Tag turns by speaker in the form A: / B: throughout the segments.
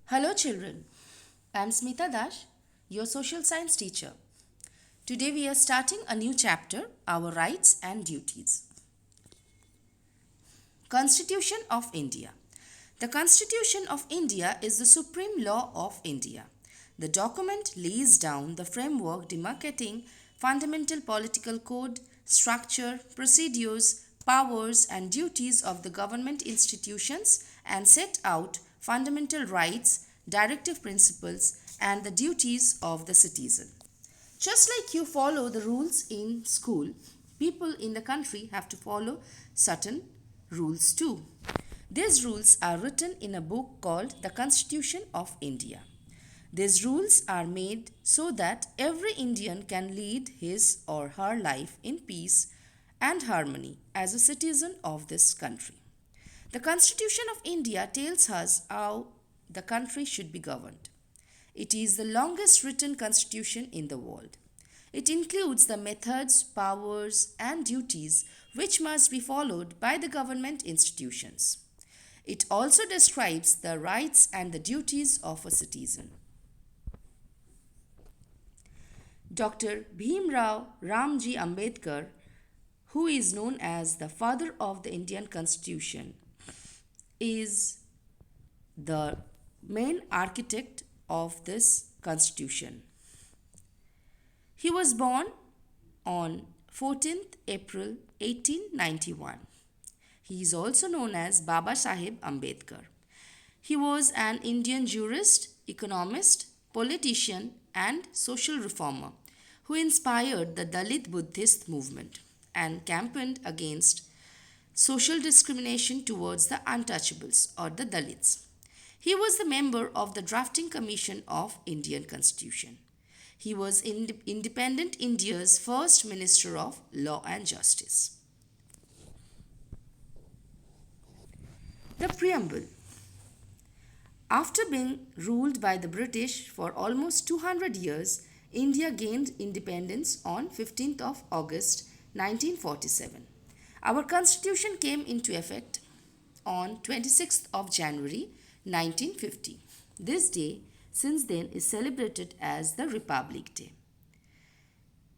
A: Hello, children. I'm Smita Dash, your social science teacher. Today we are starting a new chapter, Our Rights and Duties. Constitution of India. The Constitution of India is the supreme law of India. The document lays down the framework demarcating fundamental political code, structure, procedures, powers, and duties of the government institutions and set out fundamental rights, directive principles, and the duties of the citizen. Just like you follow the rules in school, people in the country have to follow certain rules too. These rules are written in a book called The Constitution of India. These rules are made so that every Indian can lead his or her life in peace and harmony as a citizen of this country. The Constitution of India tells us how the country should be governed. It is the longest written constitution in the world. It includes the methods, powers, and duties which must be followed by the government institutions. It also describes the rights and the duties of a citizen. Dr. Bhimrao Ramji Ambedkar, who is known as the father of the Indian Constitution, is the main architect of this constitution. He was born on 14th April 1891. He is also known as Babasaheb Ambedkar. He was an Indian jurist, economist, politician, and social reformer who inspired the Dalit Buddhist movement and campaigned against social discrimination towards the untouchables or the Dalits. He was the member of the drafting commission of Indian Constitution. He was independent India's first Minister of Law and Justice. The Preamble. After being ruled by the British for almost 200 years, India gained independence on 15th of August 1947. Our constitution came into effect on 26th of January 1950. This day since then is celebrated as the Republic Day.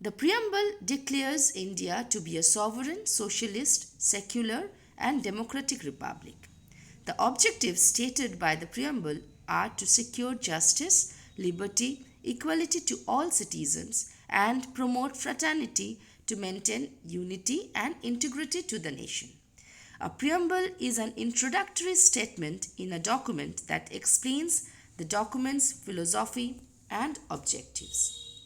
A: The preamble declares India to be a sovereign, socialist, secular, and democratic republic. The objectives stated by the preamble are to secure justice, liberty, equality to all citizens, and promote fraternity to maintain unity and integrity to the nation. A preamble is an introductory statement in a document that explains the document's philosophy and objectives.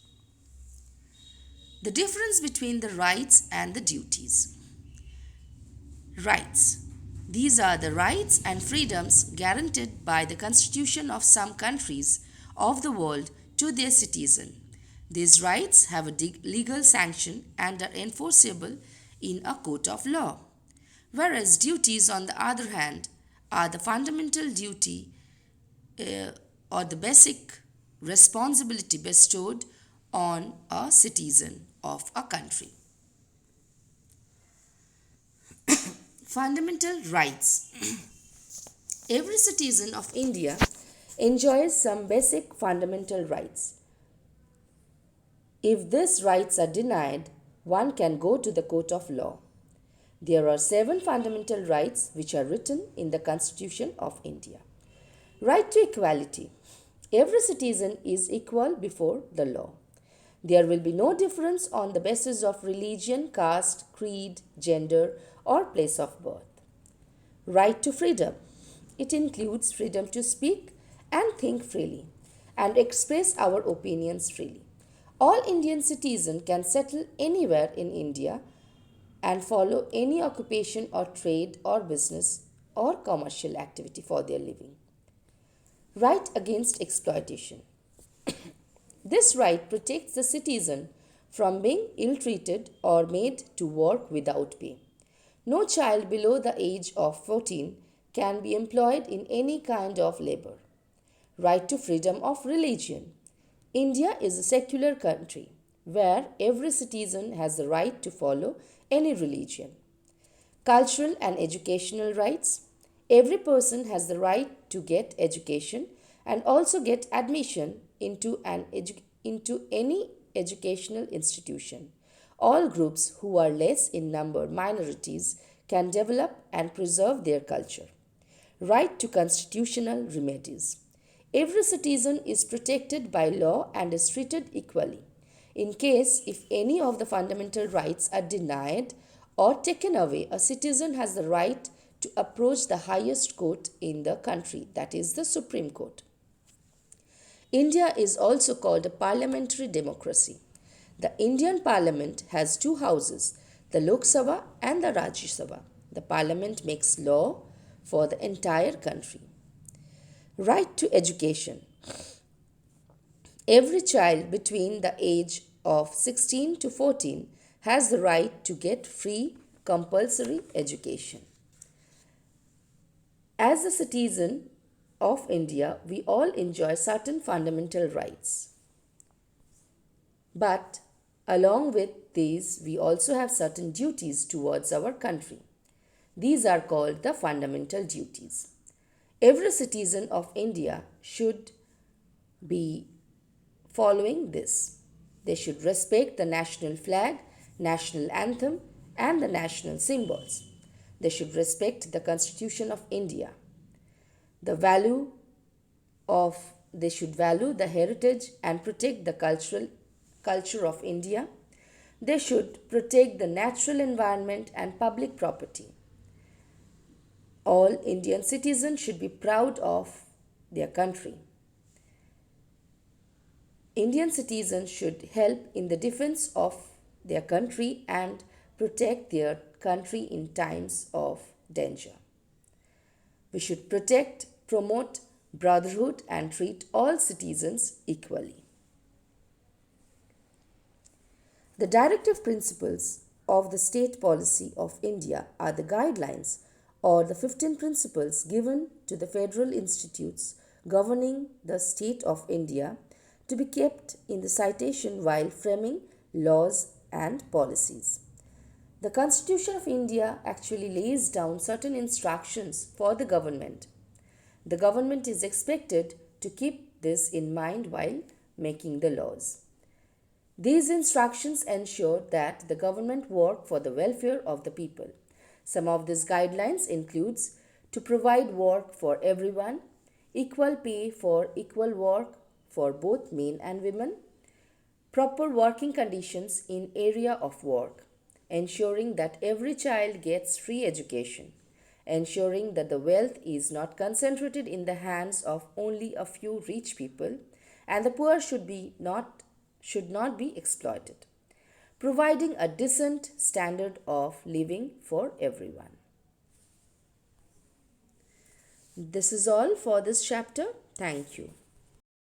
A: The difference between the rights and the duties. Rights. These are the rights and freedoms guaranteed by the constitution of some countries of the world to their citizens. These rights have a legal sanction and are enforceable in a court of law. Whereas duties, on the other hand, are the fundamental duty or the basic responsibility bestowed on a citizen of a country. Fundamental rights. Every citizen of India enjoys some basic fundamental rights. If these rights are denied, one can go to the court of law. There are 7 fundamental rights which are written in the Constitution of India. Right to equality. Every citizen is equal before the law. There will be no difference on the basis of religion, caste, creed, gender, or place of birth. Right to freedom. It includes freedom to speak and think freely and express our opinions freely. All Indian citizens can settle anywhere in India and follow any occupation or trade or business or commercial activity for their living. Right against exploitation. This right protects the citizen from being ill-treated or made to work without pay. No child below the age of 14 can be employed in any kind of labor. Right to freedom of religion. India is a secular country where every citizen has the right to follow any religion. Cultural and educational rights. Every person has the right to get education and also get admission into any educational institution. All groups who are less in number minorities can develop and preserve their culture. Right to constitutional remedies. Every citizen is protected by law and is treated equally. In case if any of the fundamental rights are denied or taken away, a citizen has the right to approach the highest court in the country, that is the Supreme Court. India is also called a parliamentary democracy. The Indian Parliament has two houses, the Lok Sabha and the Rajya Sabha. The Parliament makes law for the entire country. Right to education. Every child between the age of 16 to 14 has the right to get free compulsory education. As a citizen of India, we all enjoy certain fundamental rights. But along with these, we also have certain duties towards our country. These are called the fundamental duties. Every citizen of India should be following this. They should respect the national flag, national anthem, and the national symbols. They should respect the Constitution of India. They should value the heritage and protect the culture of India. They should protect the natural environment and public property. All Indian citizens should be proud of their country. Indian citizens should help in the defense of their country and protect their country in times of danger. We should protect, promote brotherhood and treat all citizens equally. The Directive Principles of the State Policy of India are the guidelines or the 15 principles given to the federal institutes governing the state of India to be kept in the citation while framing laws and policies. The Constitution of India actually lays down certain instructions for the government. The government is expected to keep this in mind while making the laws. These instructions ensure that the government work for the welfare of the people. Some of these guidelines includes to provide work for everyone, equal pay for equal work for both men and women, proper working conditions in area of work, ensuring that every child gets free education, ensuring that the wealth is not concentrated in the hands of only a few rich people and the poor should not be exploited, providing a decent standard of living for everyone. This is all for this chapter. Thank you.